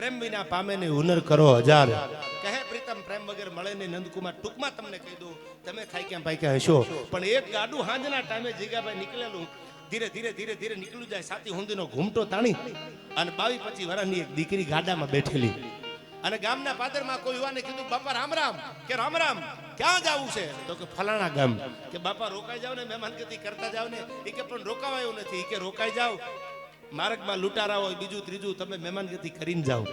પ્રેમ વિના પામે ને હુનર કરો હજાર. કહે પ્રીતમ પ્રેમ વગર મળે ને નંદકુમાર. ટૂંકમાં તમને કહી દઉં, તમે થાય ક્યાં પાક્યા હશો, પણ એક ગાડું હાંજના ટાઈમે જીગાભાઈ નીકળેલું, ધીરે ધીરે ધીરે ધીરે નીકળ્યું જાય. સાતી હુંદીનો ઘૂમટો તાણી અને 22-25 વર્ષની એક દીકરી ગાડામાં બેઠેલી. અને ગામના પાદરમાં કોઈ યુવાને કીધું, બાપા રામ રામ. કે રામ રામ, ક્યાં જવું છે? તો કે ફલાણા ગામ. કે બાપા રોકાઈ જાવ ને, મહેમાનગતિ કરતા જાવ ને. એ કે પણ રોકાવાયું નથી. એ કે રોકાઈ જાવ, માર્ગમાં લૂંટારા હોય, બીજું ત્રીજું, તમે મહેમાનગતિ કરીને જાઓ.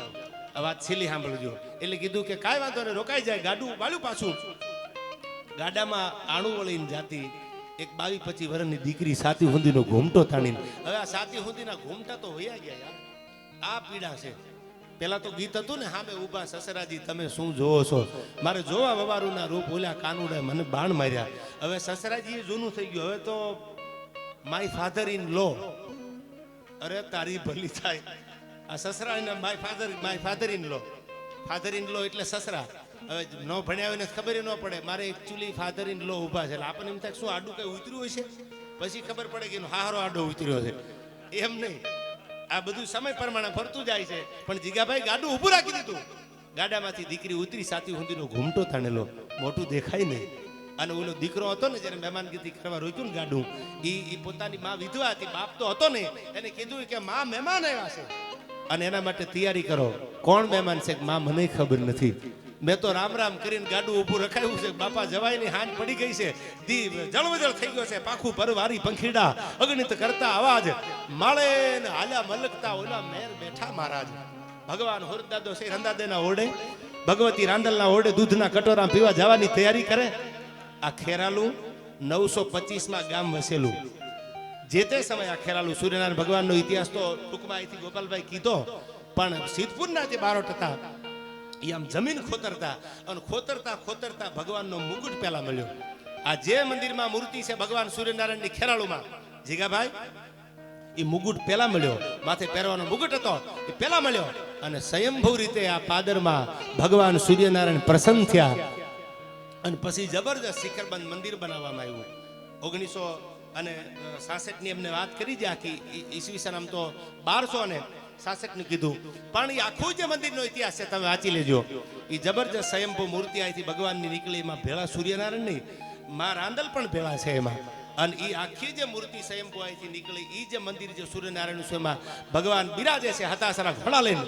આ વાત છેલ્લી સાંભળજો. એટલે કીધું કે કાંઈ વાંધો ને, રોકાઈ જાય. ગાડું વાળ્યું પાછું. ગાડામાં આણું વળીને જાતી એક 22-25 વર્ષની દીકરી સાતી હુંદીનો ઘૂમટો તાણીને. હવે આ સાતી હુંદીના ઘૂમટા તો વયા ગયા યાર. આ પીડા છે. પેલા તો ગીત હતું ને, હામે ઊભા સસરાજી તમે શું જોવો છો, મારે જોવા વવારુના રૂપ ઓલ્યા કાનુડા મને બાણ માર્યા. હવે સસરાજી એ જૂનું થઈ ગયું. હવે તો માય ફાધર ઇન લો. અરે તારી ભલી થાય. આ સસરા ને my father in law. Father in law એટલે સસરા. હવે ન ભણ્યા હોય ને ખબર ન પડે. મારે એકચ્યુઅલી ફાધર ઇન લો ઊભા છે. એટલે આપણને એમ થાય શું આડું કઈ ઉતર્યું હોય છે, પછી ખબર પડે કે હારો આડો ઉતર્યો છે. એમ નહીં, આ બધું સમય પ્રમાણે ફરતું જાય છે. પણ જીગાભાઈ ગાડું ઊભું રાખી દીધું. ગાડામાંથી દીકરી ઉતરી, સાતી હુંદીનો ઘૂમટો તાણેલો, મોટું દેખાય નહીં. અને ઓલો દીકરો હતો ને, જ્યારે મહેમાનગતિ કરવા રોક્યું ને ગાડું, એ પોતાની માં વિધવા હતી, બાપ તો હતો ને, એને કીધું કે માં મહેમાન આવ્યા છે અને એના માટે તૈયારી કરો. કોણ મહેમાન છે? માં મને ખબર નથી. મેં તો રામ રામ કરીને ગાડું ઊભું રખાયું છે. બાપા જવાય ની હાંજ પડી ગઈ છે. દી જળવજળ થઈ ગયો છે. પાખું પરવારી પંખીડા અગણિત કરતા અવાજ માળે ને હાલ્યા મલકતા ઓલા મેર બેઠા મહારાજ. ભગવાન હોરદાદો છે રંદાદેના ઓરડે, ભગવતી રાંદલના ઓરડે દૂધના કટોરા પીવા જવાની તૈયારી કરે. આ ખેરાલું 925માં ગામ વસેલું. જે તે સમયે આ ખેરાલું, સૂર્યનારાયણ ભગવાનનો ઇતિહાસ તો ટૂંકમાં અહીંથી ગોપાલભાઈ કીધો, પણ સિદ્ધપુરના જે બારોટ હતા એ આમ જમીન ખોતરતા અને ખોતરતા ભગવાનનો મુકુટ પેલા મળ્યો. આ જે મંદિરમાં મૂર્તિ છે ભગવાન સૂર્યનારાયણની ખેરાલુમાં, જીગાભાઈ, એ મુકુટ પેલા મળ્યો. માથે પહેરવાનો મુકુટ હતો એ પેલા મળ્યો. અને સ્વયંભૂ રીતે આ પાદરમાં ભગવાન સૂર્યનારાયણ પ્રસન્ન થયા. અને પછી જબરજસ્ત શિખરબંધ મંદિર બનાવવામાં આવ્યું. 1966 ની એમને વાત કરી છે આખી. ઈસવીસન આમ તો 1266 ની કીધું, પણ એ આખું જે મંદિરનો ઇતિહાસ છે તમે વાંચી લેજો. એ જબરજસ્ત સ્વયંભૂ મૂર્તિ અહીંથી ભગવાનની નીકળી. એમાં ભેળા સૂર્યનારાયણ નહીં, માં રાંદલ પણ ભેળા છે એમાં. અને એ આખી જે મૂર્તિ સ્વયંભૂ અહીંથી નીકળી, એ જે મંદિર જે સૂર્યનારાયણ છે એમાં ભગવાન બિરાજે છે હતાસરા ઘોડા લઈને.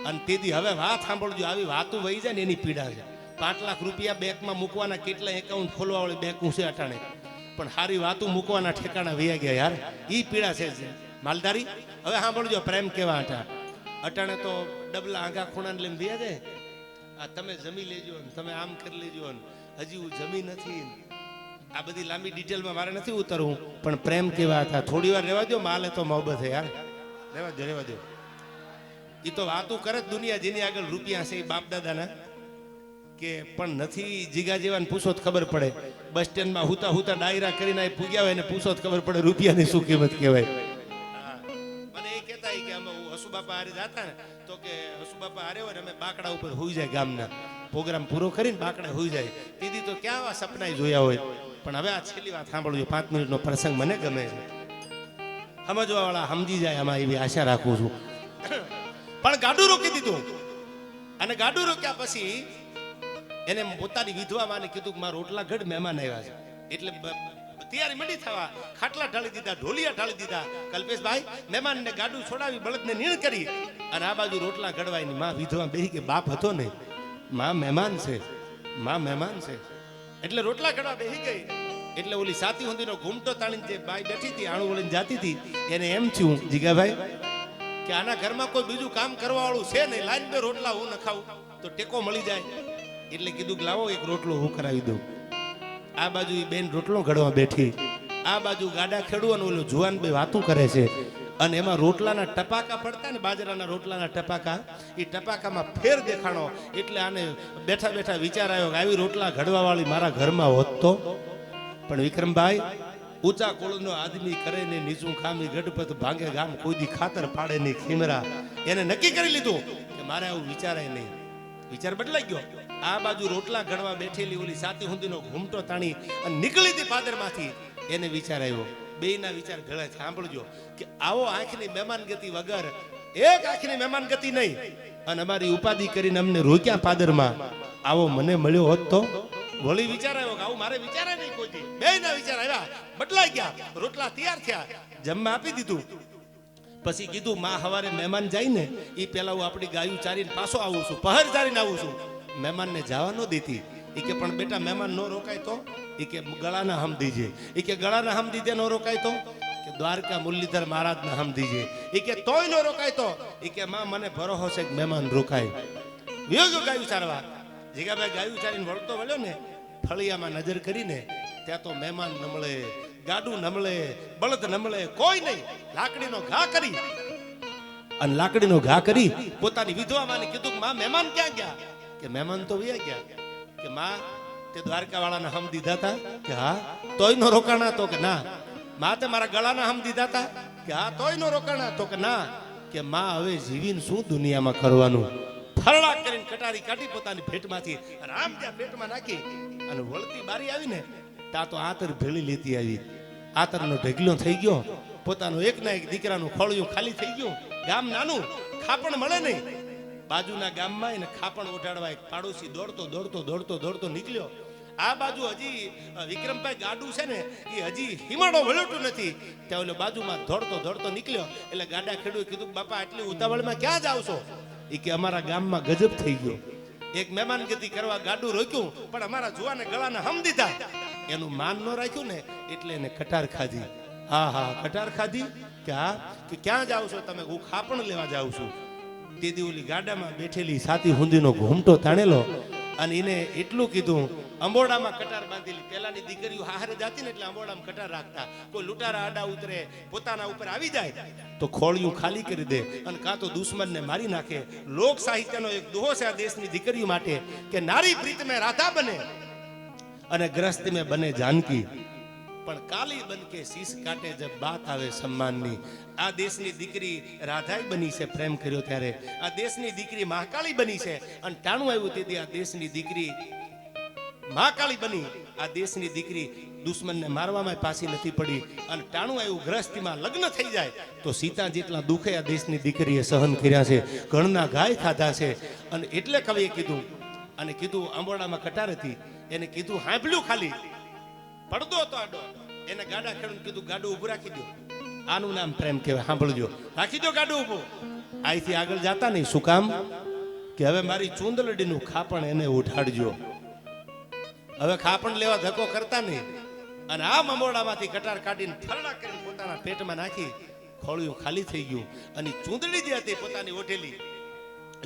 અને તેથી હવે વાત સાંભળજો, આવી વાતો વહી જાય ને એની પીડા છે. 5 લાખ રૂપિયા બેંકમાં મૂકવાના, કેટલા એકાઉન્ટ ખોલવા વાળી બેંક છે અટાણે, પણ સારી વાતો મૂકવાના ઠેકાણા વયા ગયા યાર. એ પીડા છે માલધારી. હવે સાંભળજો પ્રેમ કેવા અટાણે તો ડબલા આંગા ખૂણાને લઈને વ્યા જાય. આ તમે જમી લેજો ને, તમે આમ કરી લેજો ને, હજી હું જમી નથી. આ બધી લાંબી ડિટેલમાં મારે નથી ઉતરવું, પણ પ્રેમ કેવા હતા થોડી વાર રહેવા દો. માલે તો મોહબ્બત છે યાર, રહેવા દો. એ તો વાતું કરે જ દુનિયા જેની આગળ રૂપિયા છે એ બાપ દાદાના. કે પણ નથી જીગા જેવાને પૂછો તો ખબર પડે. બસ સ્ટેન્ડમાં હુતા ડાયરા કરીને પૂગ્યા હોય ને પૂછો તો ખબર પડે રૂપિયાની શું કિંમત કહેવાય. મને એ કહેતા કે અમે હસુબાપા હારે જતા ને, તો કે હસુબાપા હારે હોય ને અમે બાકડા ઉપર હોઈ જાય. ગામના પ્રોગ્રામ પૂરો કરીને બાકડે હોઈ જાય. દીદી તો ક્યાં આવા સપના જોયા હોય. પણ હવે આ છેલ્લી વાત સાંભળજો, 5 મિનિટનો પ્રસંગ મને ગમે છે. સમજવા વાળા સમજી જાય આમાં, એવી આશા રાખું છું. પણ ગાડું રોકી દીધું. અને ગાડું રોક્યા પછી એને પોતાની વિધવા માને કીધું કે મારા રોટલા ગઢ મહેમાન આવ્યા છે. એટલે તૈયારી મંડી થવા, ખાટલા ઢાળી દીધા, ઢોલિયા ઢાળી દીધા. કલ્પેશભાઈ મહેમાનને ગાડું છોડાવી બળદને નીણ કરી. અને આ બાજુ રોટલા ગઢવાયની માં વિધવા બેહી કે બાપ હતો ને, માં મહેમાન છે, માં મહેમાન છે. એટલે રોટલા ગઢવા બેહી ગઈ. એટલે ઓલી સાતી હુંદીનો ઘૂમટો તાણીને જે બાઈ બેઠી હતી, આણું વળીને જાતી હતી, એને એમ થયું જીગાભાઈ કે આના ઘરમાં કોઈ બીજું કામ કરવા વાળું છે નહીં, લાઈન બે રોટલા હું ન ખાઉં તો ટેકો મળી જાય. એટલે કીધું કે લાવો એક રોટલો હું કરાવી દઉં. આ બાજુ એ બેન રોટલો ઘડવા બેઠી, આ બાજુ ગાડા ખેડવાનું ઓલો જુવાન બે વાતું કરે છે. અને એમાં રોટલાના ટપાકા પડતા ને, બાજરાના રોટલાના ટપાકા, એ ટપાકામાં ફેર દેખાણો. એટલે આને બેઠા બેઠા વિચાર આવ્યો કે આવી રોટલા ઘડવા વાળી મારા ઘરમાં હોત તો. પણ વિક્રમભાઈ, ઊંચા કુળનો આદમી કરે ને નીચું ખામી ગઢપત ભાંગે ગામ, કોઈ દી ખાતર પાડે નહીં ખીમરા. એને નક્કી કરી લીધું કે મારે આવું વિચારાય નહીં. વિચાર બદલાઈ ગયો. આ બાજુ રોટલા ઘડવા બેઠેલી ઓલી સાતી હુંદીનો ઘૂમટો તાણી અને નીકળી હતી પાદરમાંથી. એને વિચાર આવ્યો. બેયના વિચાર ભેળા. સાંભળજો કે આવો આંખની મહેમાનગતિ વગર, એક આંખની મહેમાનગતિ નહીં, અને અમારી ઉપાધિ કરીને અમને રોક્યા પાદરમાં, આવો મને મળ્યો હોત તો. વળી વિચાર આવ્યો કે આવું મારે વિચારાય નહીં કોઈ દી. બેયના વિચાર આવ્યા, બદલાઈ ગયા. રોટલા તૈયાર થયા, જમવા આપી દીધું. પછી કીધું માં હવારે મહેમાન જાય ને એ પેલા હું આપણી ગાયું ચારીને પાછો આવું છું, પહર ચારીને આવું છું. મહેમાનને જવા ન દેતી. એ કે પણ બેટા મહેમાન ન રોકાય તો? એ કે ગળાના હમ દીજે. એ કે ગળાના હમ દીધે ન રોકાય તો? કે દ્વારકા મુરલીધર મહારાજના હમ દીજે. એ કે તોય ન રોકાય તો? એ કે માં મને ભરોસો છે કે મહેમાન રોકાય. વિયોગ્ય ગાયું ચારવા. જીગાભાઈ ગાયું ચારીને વળતો વળ્યો ને, ફળિયામાં નજર કરીને ત્યાં તો મહેમાન ન મળે, ગાડું ન મળે, બળદ ન મળે, કોઈ નહીં. લાકડીનો ઘા કરી અને લાકડીનો ઘા કરી પોતાની વિધવામાને કીધું કે માં મહેમાન ક્યાં ગયા? કે મહેમાન તો વયા ગયા. કે માં તે દ્વારકા વાળાના હમ દીધા હતા? કે હા. તોય નો રોકાણા? તો કે ના. માં તે મારા ગળાના હમ દીધા હતા? કે હા. તોય નો રોકાણા? તો કે ના. કે માં હવે જીવીને શું દુનિયામાં કરવાનું? ફરડા કરીને કટારી કાઢી પોતાની ભેટમાંથી રામ ત્યાં પેટમાં નાખી અને વળતી બારી આવીને ત્યાં તો આતર ભેળી લેતી આવી. આતરનો ઢગલો થઈ ગયો. પોતાનો એકના એક દીકરાનું ખોળિયું ખાલી થઈ ગયું. ગામ નાનું, ખાપણ મળે નહીં. બાજુના ગામમાં એને ખાપણ ઓઢાડવા એક પાડોશી દોડતો દોડતો દોડતો દોડતો નીકળ્યો. આ બાજુ હજી વિક્રમભાઈ ગાડું છે ને એ હજી હિમાડો વળ્યોતું નથી. ત્યાં ઓલો બાજુમાં દોડતો દોડતો નીકળ્યો. એટલે ગાડા ખેડૂએ કીધું બાપા આટલી ઉતાવળમાં ક્યાં જાવ છો? એ કે અમારા ગામમાં ગજબ થઈ ગયો. એક મહેમાનગતિ કરવા ગાડું રોક્યું પણ અમારા જુવાને ગળાને હમ દીધા. એનું માન ન રાખ્યું ને એટલે એને કટાર ખાધી. હા હા કટાર ખાધી. કે હા. કે ક્યાં જાવ છો તમે? હું ખાપણ લેવા જાઉં છું. તેદી ઓલી ગાડામાં બેઠેલી સાતી હુંદીનો ઘૂમટો તાણેલો અને એને એટલું કીધું, અંબોડામાં કટાર બાંધેલી. પેલાની દીકરીઓ હારે જાતી ને એટલે અંબોડામાં કટાર રાખતા. કોઈ લૂંટારા આડા ઉતરે, પોતાના ઉપર આવી જાય તો ખોળિયું ખાલી કરી દે અને કાં તો દુશ્મનને મારી નાખે. લોક સાહિત્યનો એક દોહો છે આ દેશની દીકરીઓ માટે કે નારી પ્રીત મેં રાધા બને અને ગ્રસ્ત મેં બને જાનકી, પણ કાલી બન કે શીશ કાટે જબ બાત આવે સન્માનની. આ દેશની દીકરી રાધાઈ બની છે પ્રેમ કર્યો ત્યારે. આ દેશની દીકરી મહાકાળી બની છે અને ટાણું આવ્યું તેથી આ દેશની દીકરી મહાકાળી બની. આ દેશની દીકરી દુશ્મનને મારવામાં પાછી નથી પડી અને ટાણું આવ્યું ગ્રસ્તીમાં લગ્ન થઈ જાય તો સીતા જેટલા દુઃખે આ દેશની દીકરીએ સહન કર્યા છે, ઘણના ગાય ખાધા છે. અને એટલે કવિએ કીધું અને કીધું આંબોડામાં કટાર હતી એને કીધું સાંભળ્યું ખાલી પડદો હતો આડો. એને ગાડા ખેડૂત કીધું ગાડું ઊભું રાખી દો. આનું નામ પ્રેમ કહેવાય. સાંભળજો, રાખી દો ગાડું ઊભું. અહીંથી આગળ જાતા નહીં. શું કામ? કે હવે મારી ચૂંદલડીનું ખાપણ એને ઉઠાડજો. હવે ખાપણ લેવા ધક્કો કરતા નહીં. અને આ મમોડામાંથી કટાર કાઢીને ફરડા કરીને પોતાના પેટમાં નાખી ખોળિયું ખાલી થઈ ગયું. અને ચૂંદડી જે હતી પોતાની ઓઢેલી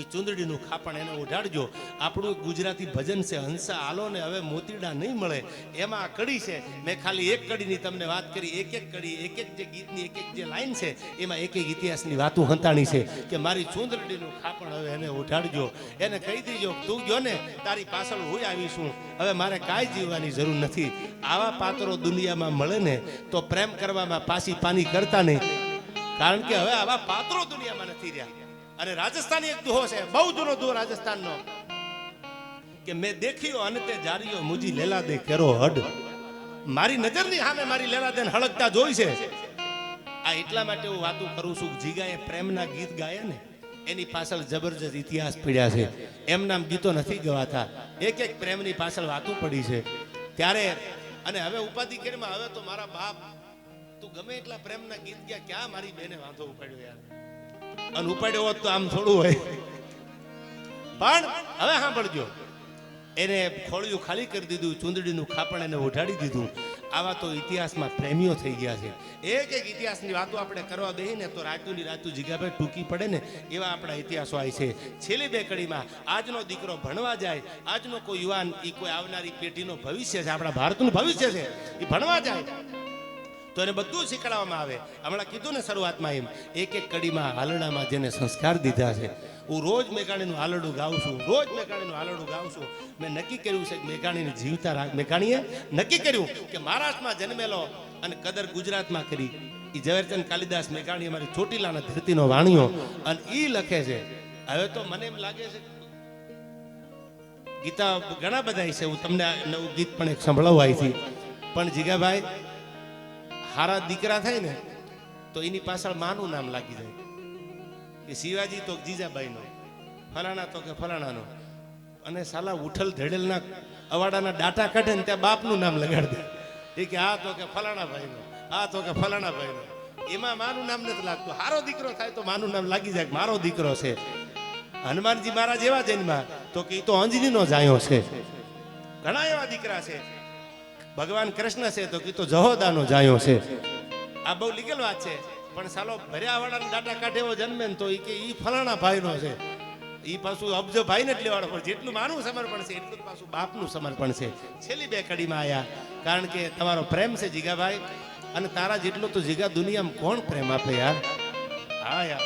એ ચૂંદડીનું ખાપણ એને ઉઢાડજો. આપણું ગુજરાતી ભજન છે હંસા આલો ને હવે મોતીડા નહીં મળે. એમાં આ કડી છે. મેં ખાલી એક કડીની તમને વાત કરી. એક એક કડી, એક એક જે ગીતની એક એક જે લાઈન છે એમાં એક એક ઇતિહાસની વાતો હંતાણી છે કે મારી ચૂંદડીનું ખાપણ હવે એને ઉઢાડજો. એને કહી દેજો તું ગયો ને તારી પાછળ હું આવીશું. હવે મારે કાંઈ જીવવાની જરૂર નથી. આવા પાત્રો દુનિયામાં મળે ને તો પ્રેમ કરવામાં પાછી પાની કરતા નહીં. કારણ કે હવે આવા પાત્રો દુનિયામાં નથી રહ્યા. અને રાજસ્થાની એક દોહો છે, બહુ જૂનો દોહો રાજસ્થાનનો કે મેં દેખ્યો અને તે જારીઓ મુજી લેલા દે કેરો હડ. મારી નજરની સામે મારી લેલા દે હળગતા જોઈ છે. આ એટલા માટે હું વાતો કરું છું. જીગાએ પ્રેમના ગીત ગાયા ને એની પાછળ જબરજસ્ત ઇતિહાસ પડ્યા છે. એમના ગીતો નથી ગવાતા. એક એક પ્રેમની પાછળ વાતો પડી છે. ત્યારે અને હવે ઉપાધિ કરીમાં હવે તો મારા બાપ તું ગમે એટલા પ્રેમના ગીત ગયા ક્યાં મારી બેને વાંધો ઉપાડ્યો યાર. અને ઉપાડ્યો હોત તો આમ થોડું હોય. પણ હવે સાંભળજો, એને ખોળિયું ખાલી કરી દીધું, ચૂંદડીનું ખાપણ એને ઉઢાડી દીધું. આવા તો ઇતિહાસમાં પ્રેમીઓ થઈ ગયા છે. એક એક ઇતિહાસની વાતો આપણે કરવા બેહીને તો રાતુની રાતું જીગાભાઈ ટૂંકી પડે ને એવા આપણા ઇતિહાસો આવે છે. છેલ્લી બે કડીમાં આજનો દીકરો ભણવા જાય, આજનો કોઈ યુવાન એ કોઈ આવનારી પેઢીનો ભવિષ્ય છે, આપણા ભારતનું ભવિષ્ય છે, એ ભણવા જાય તો એને બધું શીખવાડવામાં આવે. હમણાં કીધું ને શરૂઆતમાં એમ એક એક કડીમાં હાલડામાં જેને સંસ્કાર દીધા છે. હું રોજ મેઘાણીનું હાલડું ગાઉં છું, રોજ મેઘાણીનું હાલડું ગાઉં છું. મેં નક્કી કર્યું છે કે મેઘાણીને જીવતા રાખ. મેઘાણીએ નક્કી કર્યું કે મહારાષ્ટ્રમાં જન્મેલો અને કદર ગુજરાતમાં કરી. એ ઝવેરચંદ કાલિદાસ મેઘાણી અમારી ચોટીલાના ધરતીનો વાણિયો અને એ લખે છે. હવે તો મને એમ લાગે છે ગીતા ઘણા બધા છે. હું તમને નવું ગીત પણ એક સંભળાવું અહીંથી. પણ જીગાભાઈ હારા દીકરા થાય ને તો એની પાછળ માનું નામ લાગી જાય કે શિવાજી તો જીજાબાઈ નો. ફલાણા તો કે ફલાણાનો, અને સાલા ઉઠલ ધેડેલના અવાડાના ડાટા કાઢે ને ત્યાં બાપનું નામ લગાડી દે. એ કે આ તો કે ફલાણા ભાઈનો, આ તો કે ફલાણા ભાઈનો. એમાં મારું નામ નથી લાગતું. હારો દીકરો થાય તો મારું નામ લાગી જાય, મારો દીકરો છે. હનુમાનજી મહારાજ એવા જન્મા તો કે એ તો અંજનીનો જાયો છે. ઘણા એવા દીકરા છે. ભગવાન કૃષ્ણ છે તો કે તો જહોદાનો જાયો છે. આ બહુ લીગલ વાત છે, પણ સાલો ભર્યા વાળાના ડાટા કાઢે એવો જન્મે ને તો એ કે ઈ ફલાણા ભાઈનો છે. ઈ પાછું અબજો ભાઈ ને જ લેવાડો, પણ જેટલું માનું સમર્પણ છે એટલું પાછું બાપનું સમર્પણ છે. છેલ્લી બે કડીમાં આયા, કારણ કે તમારો પ્રેમ છે જીગાભાઈ, અને તારા જેટલો તો જીગા દુનિયામાં કોણ પ્રેમ આપે યાર. હા યાર,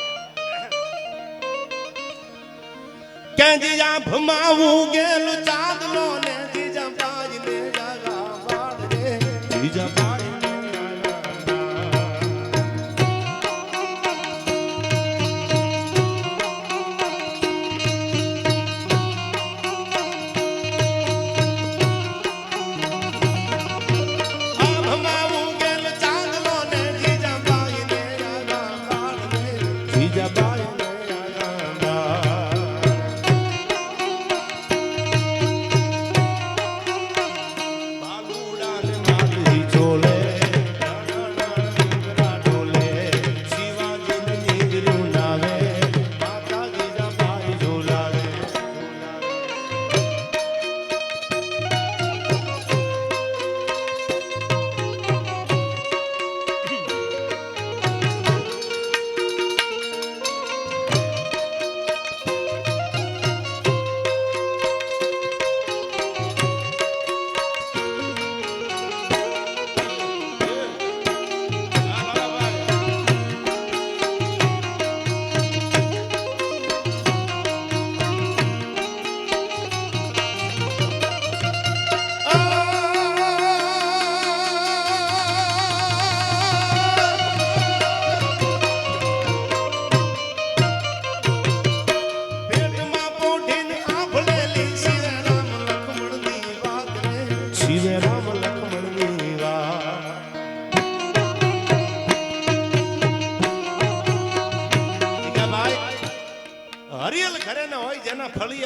ક્યાં જીજા ભમાવું ગેલું ચાંદલો ને જીજા બાજ ને જાગા બાળ રે જીજા બાજ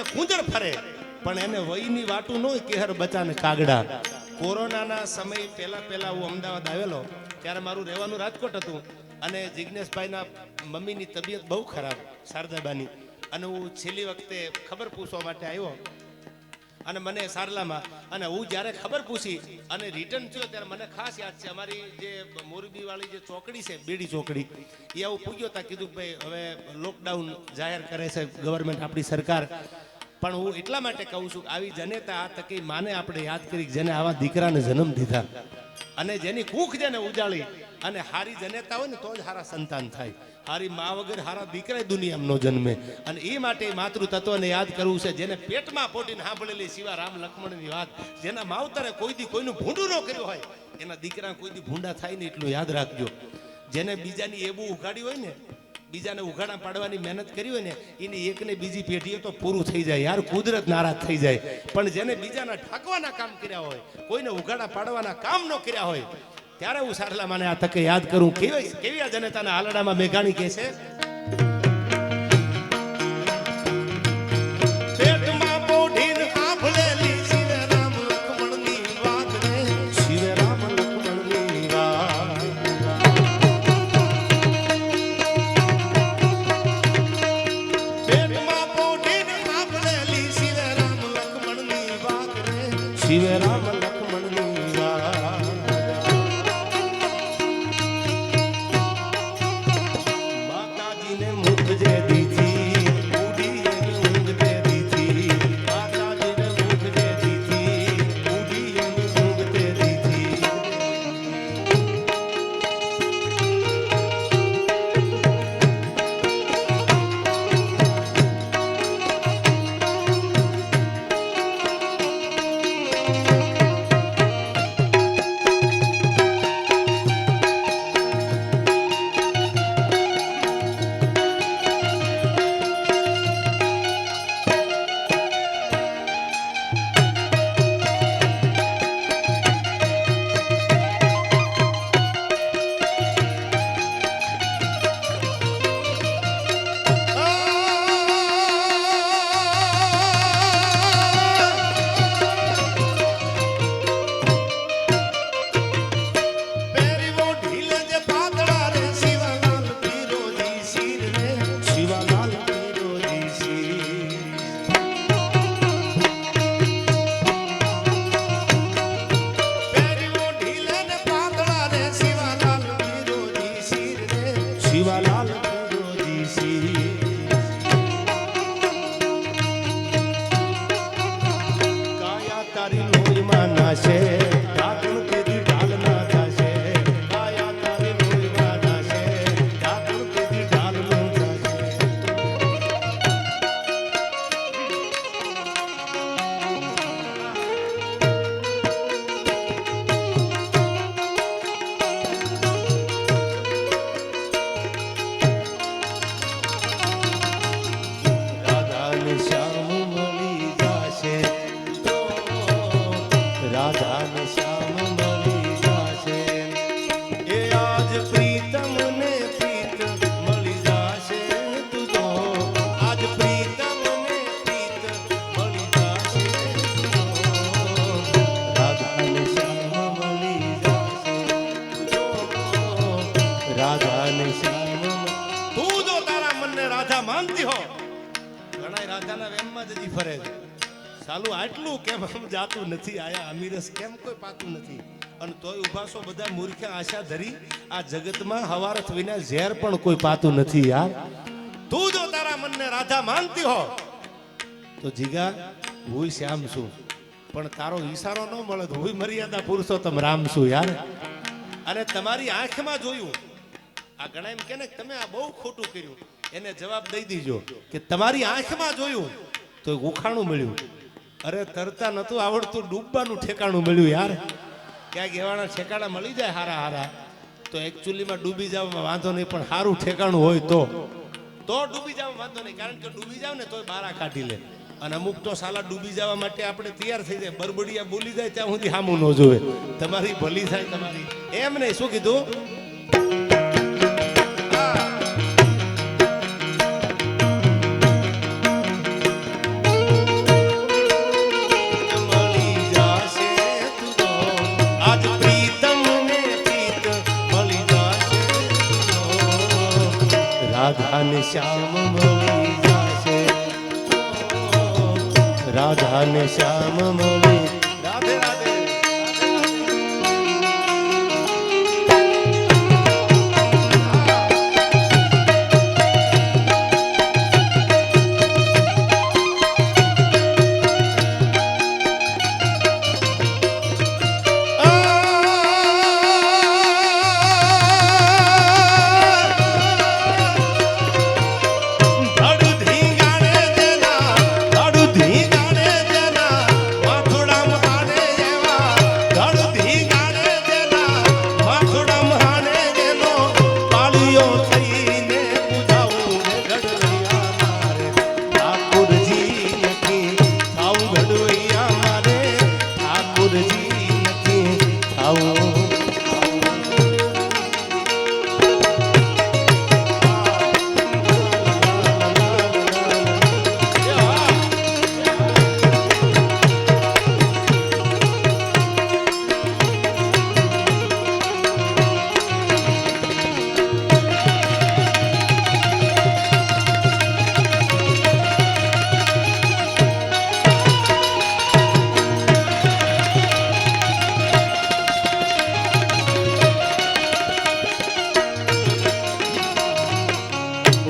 કુંજર ફરે, પણ એને વયની વાટું ન હોય કેહર બચાને કાગડા. કોરોનાના સમય પહેલા હું અમદાવાદ આવેલો, ત્યારે મારું રહેવાનું રાજકોટ હતું, અને જિજ્ઞેશભાઈના મમ્મીની તબિયત બહુ ખરાબ, શારદાબાની, અને હું છેલ્લી વખતે ખબર પૂછવા માટે આવ્યો, અને મને સારલામાં, અને હું જ્યારે ખબર પૂછી અને રિટર્ન થયો ત્યારે મને ખાસ યાદ છે, અમારી જે મોરબી વાળી જે ચોકડી છે, બેડી ચોકડી, એ આવું પૂછ્યો હતા, કીધું ભાઈ હવે લોકડાઉન જાહેર કરે છે ગવર્મેન્ટ, આપણી સરકાર. પણ હું એટલા માટે કહું છું કે આવી જનેતા આ તકે માને આપણે યાદ કરી, જેને આવા દીકરાને જન્મ દીધા, અને જેની કૂખ જેને ઉજાળી, અને હારી જનેતા હોય ને તો જ હારા સંતાન થાય. હારી મા વગર હારા દીકરા દુનિયામાં ન જન્મે. અને એ માટે માતૃ તત્વને યાદ કરવું છે, જેને પેટમાં પોટીને સાંભળેલી શિવા રામ લક્ષ્મણની વાત, જેના માવતરે કોઈ દી કોઈનું ભૂંડું ન કર્યું હોય, એના દીકરા કોઈ દી ભૂંડા થાય ને એટલું યાદ રાખજો. જેને બીજાની એવું ઉઘાડી હોય ને, બીજાને ઉઘાડા પાડવાની મહેનત કરી હોય ને, એની એકને બીજી પેઢીએ તો પૂરું થઈ જાય યાર, કુદરત નારાજ થઈ જાય. પણ જેને બીજાના ઠાકવાના કામ કર્યા હોય, કોઈને ઉઘાડા પાડવાના કામ ન કર્યા હોય, ત્યારે હું સારલા માને આ તકે યાદ કરું. કેવી આ જનતાના આલડામાં મેઘાણી કહે છે, પેટમાં પોઢીને આભળેલી શિવ રામ લક્ષ્મણની વાત રે, શિવ રામ લક્ષ્મણની વાત. પેટમાં પોઢીને આભળેલી શિવ રામ લક્ષ્મણની વાત રે, શિવ રામ લક્ષ્મણની વાત. માતાજીને મુખ જે દીધી, ઉડી એની ઊંઘ તે દીધી. માતાજીને મુખ જે દીધી, ઉડી એની ઊંઘ તે દીધી. શ્યામ મળી જાશે તો રાધા ને શ્યામ મળી જાશે એ આજ પ્રીતમ ને પ્રીત મળી જાશે તુજો આજ પ્રીતમ ને પ્રીત મળી જાશે તુજો રાધા ને શ્યામ મળી જાશે તુજો રાધા ને શ્યામ તું જો તારા મનને રાધા માનતી હો ઘણા રાધાના વેમમાં જ હજી ફરે છે સાલું આટલું કેમ આમ જાતું નથી આયા અમીરસ કેમ કોઈ પાતું નથી અને તોય ઉભા છો બધા મૂર્ખ્યા આશા ધરી આ જગતમાં હવારથ વિના ઝેર પણ કોઈ પાતું નથી યાર તું જો તારા મનને રાધા માનતી હો તો જીગા હું શ્યામ છું પણ તારો ઈશારો ન મળે તો હું મર્યાદા પુરુષોત્તમ રામ છું યાર અને તમારી આંખમાં જોયું આ ઘણા એમ કે ને તમે આ બહુ ખોટું કર્યું એને જવાબ દઈ દીજો કે તમારી આંખમાં જોયું તો ઉખાણું મળ્યું અરે તરતા નતું આવડતું ડૂબવાનું ઠેકાણું મળ્યું યાર ક્યાંક એવાના ઠેકાણા મળી જાય હારા હારા તો એકચ્યુઅલીમાં ડૂબી જવામાં વાંધો નહીં પણ સારું ઠેકાણું હોય તો ડૂબી જવામાં વાંધો નહીં કારણ કે ડૂબી જાવ ને તોય બારા કાઢી લે અને અમુક તો સાલા ડૂબી જવા માટે આપણે તૈયાર થઈ જાય બરબડિયા બોલી જાય ત્યાં સુધી સામું ન જોવે તમારી ભલી થાય તમારી એમ નહીં શું કીધું રાધા ને શ્યામ મળી જાશે રાધા ને શ્યામ મળી રાધે રાધે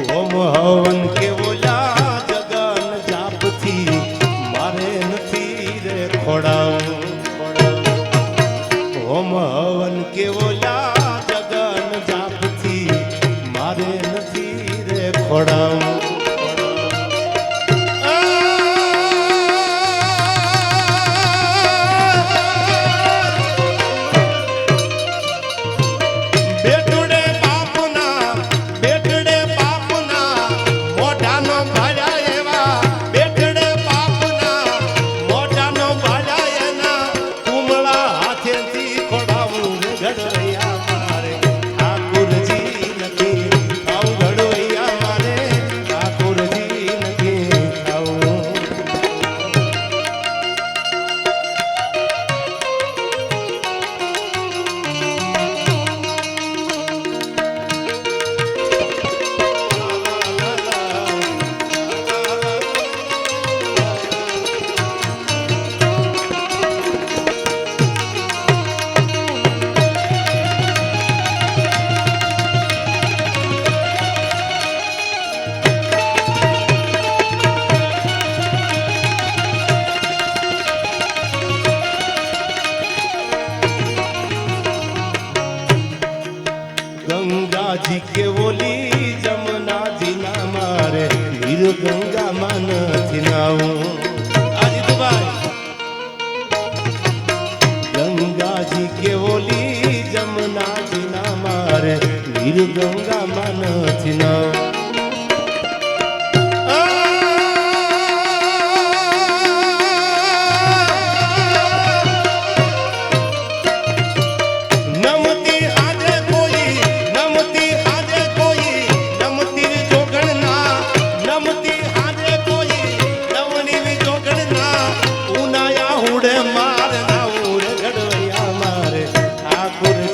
હવન કેવોલા જગન જાપથી મારે નથી રે ખોડાવું હોમ હવન કેવોલા જગન જાપથી મારે નથી રે ખોડાવું गंगा जी के बोली जमुना जी ना मारे वीर गंगा मान थिनाऊ आज दुबाई गंगा जी के बोली जमुना जी ना मारे वीर गंगा मान थिनाऊ ઠાકુર